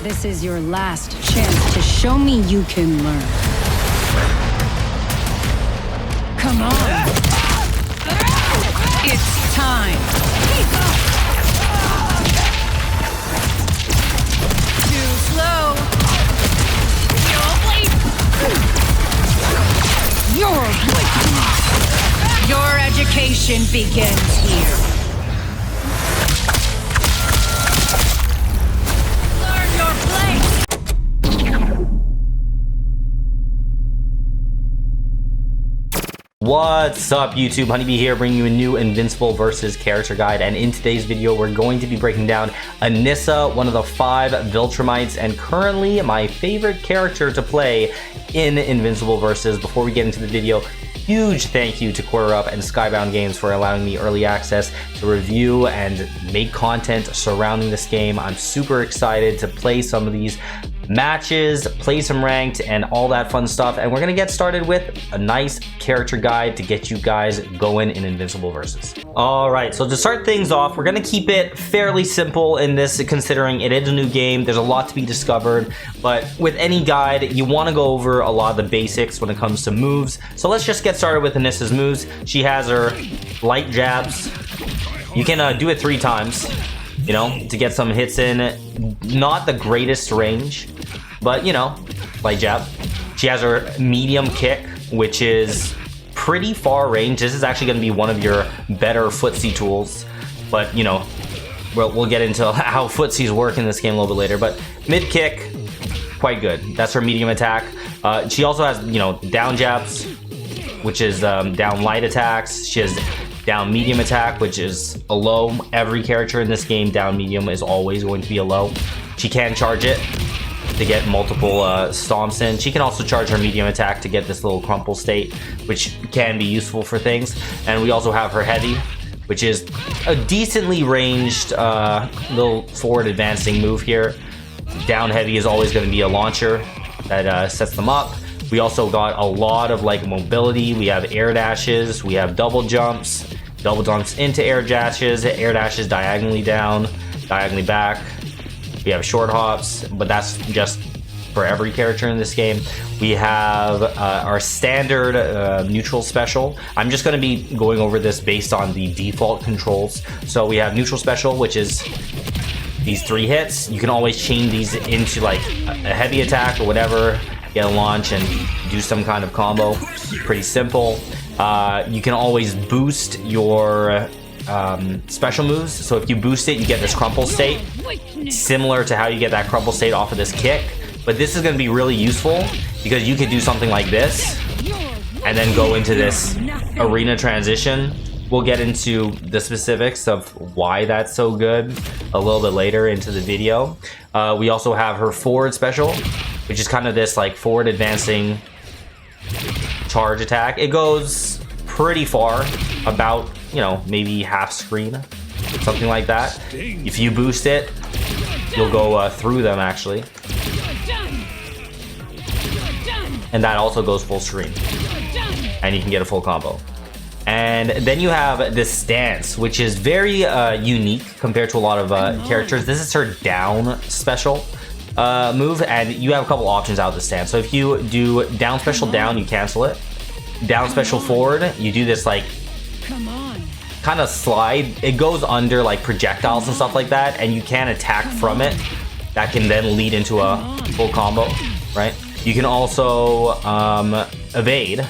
This is your last chance to show me you can learn. Come on. It's time. Too slow. Your education begins here. Learn your place. What's up, YouTube? HoneyBee here, bringing you a new Invincible versus character guide, and in today's video we're going to be breaking down Anissa, one of the 5 Viltrumites, and currently my favorite character to play in Invincible versus. Before we get into the video, huge thank you to Quarter Up and Skybound Games for allowing me early access to review and make content surrounding this game. I'm super excited to play some of these matches, play some ranked, and all that fun stuff. And we're gonna get started with a nice character guide to get you guys going in Invincible versus. All right, so to start things off, we're gonna keep it fairly simple in this, considering it is a new game. There's a lot to be discovered, but with any guide, you want to go over a lot of the basics when it comes to moves. So let's just get started with Anissa's moves. She has her light jabs. You can do it 3 times, you know, to get some hits in. Not the greatest range, but you know, light jab. She has her medium kick, which is pretty far range. This is actually going to be one of your better footsie tools, but you know, we'll get into how footsies work in this game a little bit later. But mid kick, quite good. That's her medium attack. She also has, you know, down jabs, which is down light attacks. She has down medium attack, which is a low. Every character in this game, down medium is always going to be a low. She can charge it to get multiple stomps in. She can also charge her medium attack to get this little crumple state, which can be useful for things. And we also have her heavy, which is a decently ranged little forward advancing move here. Down heavy is always going to be a launcher that sets them up. We also got a lot of like mobility. We have air dashes, we have double jumps into air dashes diagonally down, diagonally back. We have short hops, but that's just for every character in this game. We have our standard neutral special. I'm just going to be going over this based on the default controls. So we have neutral special, which is these 3 hits. You can always chain these into like a heavy attack or whatever, get a launch and do some kind of combo. Pretty simple. You can always boost your special moves. So if you boost it, you get this crumple state, similar to how you get that crumple state off of this kick. But this is going to be really useful because you could do something like this and then go into this arena transition. We'll get into the specifics of why that's so good a little bit later into the video. We also have her forward special, which is kind of this like forward advancing charge attack. It goes pretty far, about, you know, maybe half screen, something like that. If you boost it, you'll go through them actually. And that also goes full screen. And you can get a full combo. And then you have this stance, which is very unique compared to a lot of characters. This is her down special move, and you have a couple options out of the stance. So if you do down special down, you cancel it. Down special forward, you do this like kind of slide. It goes under like projectiles and stuff like that, and you can attack from it. That can then lead into a full combo, right? You can also evade.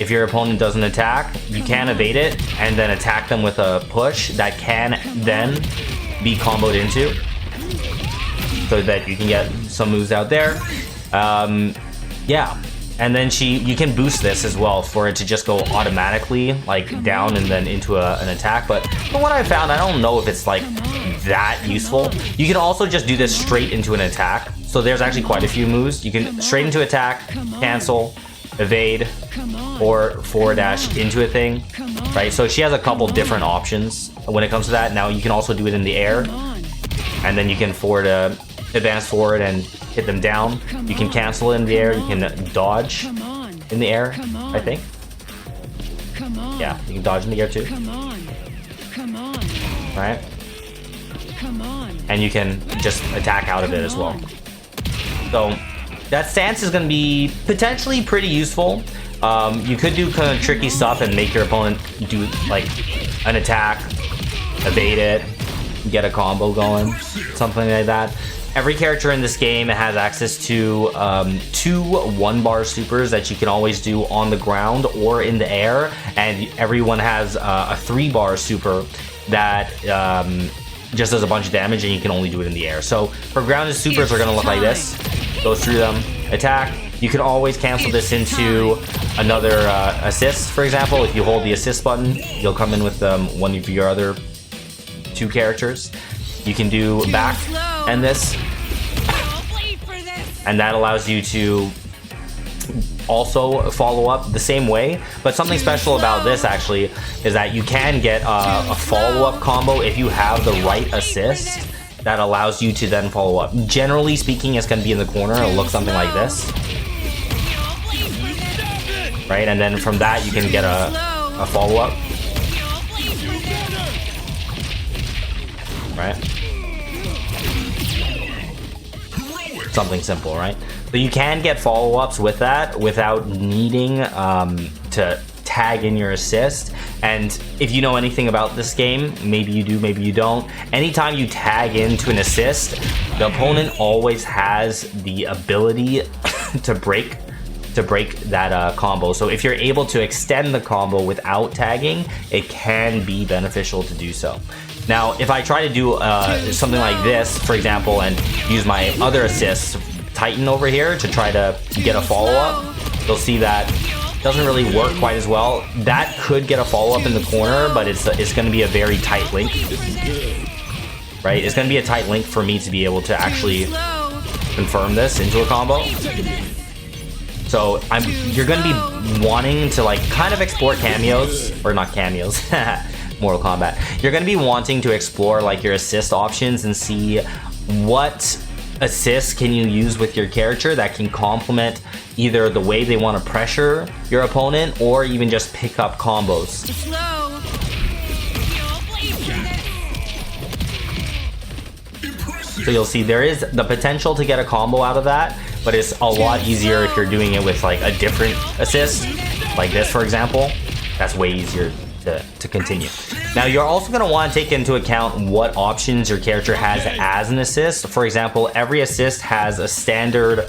If your opponent doesn't attack, you can evade it and then attack them with a push that can then be comboed into, so that you can get some moves out there. Yeah, and then you can boost this as well for it to just go automatically like down and then into an attack. But from what I found, I don't know if it's like that useful. You can also just do this straight into an attack. So there's actually quite a few moves. You can straight into attack, cancel, evade, or forward dash into a thing, right? So she has a couple different options when it comes to that. Now you can also do it in the air, and then you can advance forward and hit them down. You can cancel in the air. You can dodge in the air, I think. Yeah, you can dodge in the air too. All right. and you can just attack out of it as well. So that stance is going to be potentially pretty useful. You could do kind of tricky stuff and make your opponent do like an attack, evade it, get a combo going, something like that. Every character in this game has access to 2 1-bar supers that you can always do on the ground or in the air, and everyone has a 3-bar super that just does a bunch of damage, and you can only do it in the air. So for grounded supers, are going to look like this. Goes through them, attack. You can always cancel this into another assist. For example, if you hold the assist button, you'll come in with one of your other 2 characters. You can do back and this, and that allows you to also follow up the same way. But something special about this actually is that you can get a follow-up combo if you have the right assist that allows you to then follow up. Generally speaking, it's going to be in the corner. It'll look something like this, right? And then from that you can get a follow-up, right? Something simple, right? But you can get follow-ups with that without needing to tag in your assist. And if you know anything about this game, maybe you do, maybe you don't, anytime you tag into an assist, the opponent always has the ability to break that combo. So if you're able to extend the combo without tagging, it can be beneficial to do so. Now, if I try to do something like this, for example, and use my other assist, Titan over here, to try to get a follow-up, you'll see that doesn't really work quite as well. That could get a follow-up in the corner, but it's going to be a very tight link, right? It's going to be a tight link for me to be able to actually confirm this into a combo. So you're going to be wanting to like kind of export cameos, or not cameos, Mortal Kombat. You're going to be wanting to explore like your assist options and see what assists can you use with your character that can complement either the way they want to pressure your opponent or even just pick up combos. So you'll see there is the potential to get a combo out of that, but it's a lot easier if you're doing it with like a different assist, like this for example. That's way easier to continue. Now you're also going to want to take into account what options your character has as an assist. For example, every assist has a standard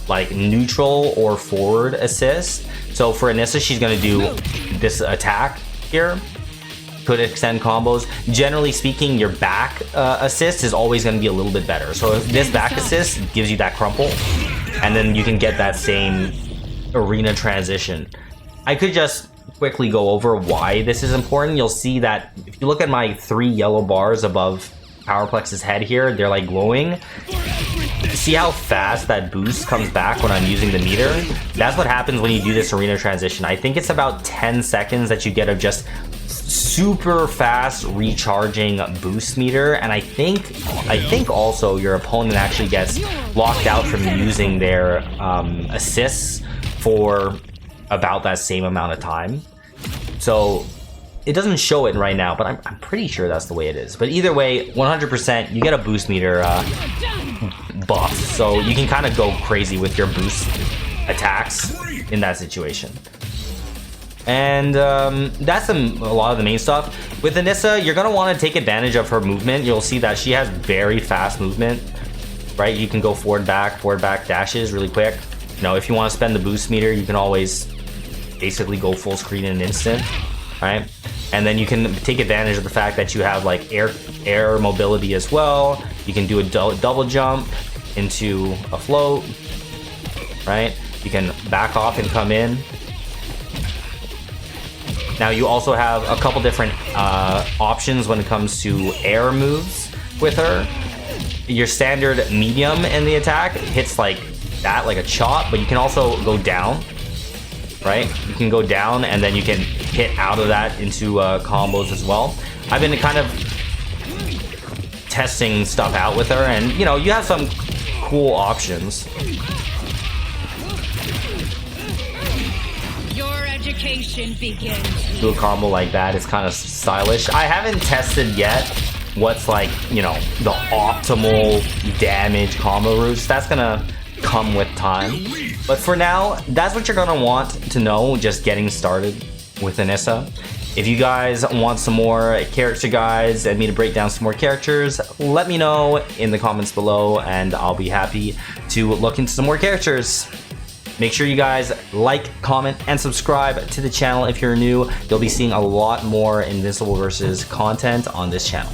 like neutral or forward assist. So for Anissa, she's going to do this attack here, could extend combos. Generally speaking, your back assist is always going to be a little bit better. So if this back assist gives you that crumple, and then you can get that same arena transition. I could just quickly go over why this is important. You'll see that if you look at my 3 yellow bars above Powerplex's head here, they're like glowing. See how fast that boost comes back when I'm using the meter? That's what happens when you do this arena transition. I think it's about 10 seconds that you get of just super fast recharging boost meter, and I think also your opponent actually gets locked out from using their assists for about that same amount of time. So it doesn't show it right now, but I'm pretty sure that's the way it is. But either way, 100% you get a boost meter buff, so you can kind of go crazy with your boost attacks in that situation. And that's a lot of the main stuff. With Anissa, you're going to want to take advantage of her movement. You'll see that she has very fast movement, right? You can go forward, back dashes really quick. You know, if you want to spend the boost meter, you can always basically go full screen in an instant, right? And then you can take advantage of the fact that you have like air mobility as well. You can do a double jump into a float, right? You can back off and come in. Now you also have a couple different options when it comes to air moves with her. Your standard medium in the attack hits like that, like a chop, but you can also go down, right? You can go down and then you can hit out of that into combos as well. I've been kind of testing stuff out with her, and you know, you have some cool options. Your education begins. Do a combo like that, it's kind of stylish. I haven't tested yet what's like, you know, the optimal damage combo routes. That's gonna come with time. But for now, that's what you're gonna want to know just getting started with Anissa. If you guys want some more character guides and me to break down some more characters, let me know in the comments below and I'll be happy to look into some more characters. Make sure you guys like, comment, and subscribe to the channel if you're new. You'll be seeing a lot more Invincible versus content on this channel.